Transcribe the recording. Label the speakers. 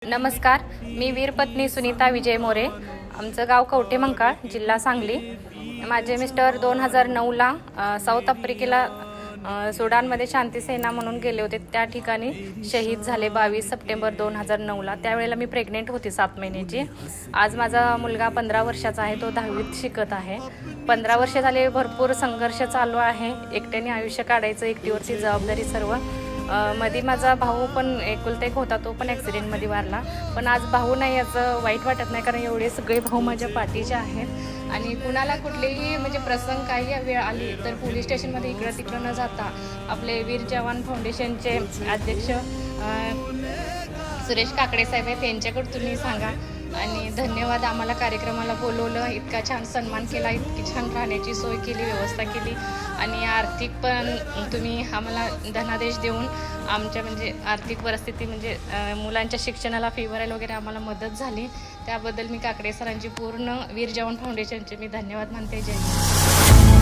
Speaker 1: नमस्कार, मी वीरपत्नी सुनीता विजय मोरे. आमचं गाव कवठे मंकाळ, जिल्हा सांगली. माझे मिस्टर 2009ला साऊथ आफ्रिकेला सुडानमध्ये शांतीसेना म्हणून गेले होते. त्या ठिकाणी शहीद झाले 22 सप्टेंबर 2009ला. त्यावेळेला मी प्रेग्नेंट होती 7 महिन्याची. आज माझा मुलगा 15 वर्षाचा आहे, तो 10वीत शिकत आहे. 15 वर्ष झाले भरपूर संघर्ष चालू आहे. एकट्याने आयुष्य काढायचं, एकटीवरची जबाबदारी सर्व. मध्ये माझा भाऊ पण एकुलता एक होता, तो पण ॲक्सिडेंटमध्ये वारला. पण आज भाऊ नाही याचं वाईट वाटत नाही, कारण एवढे सगळे भाऊ माझ्या पाठीचे आहेत. आणि कुणाला कुठलेही म्हणजे प्रसंग काही वेळ आली तर पोलीस स्टेशनमध्ये इकडं तिकडं न जाता आपले वीर जवान फाउंडेशनचे अध्यक्ष सुरेश काकडे साहेब आहेत, त्यांच्याकडे तुम्ही सांगा. आणि धन्यवाद, आम्हाला कार्यक्रमाला बोलवलं, इतका छान सन्मान केला, इतकी छान राहण्याची सोय केली, व्यवस्था केली. आणि आर्थिक पण तुम्ही आम्हाला धनादेश देऊन आमच्या म्हणजे आर्थिक परिस्थिती म्हणजे मुलांच्या शिक्षणाला फी भरायला वगैरे आम्हाला मदत झाली. त्याबद्दल मी काकडे सरांची पूर्ण वीर जवान फाउंडेशनचे मी धन्यवाद मानते. जय हिंद.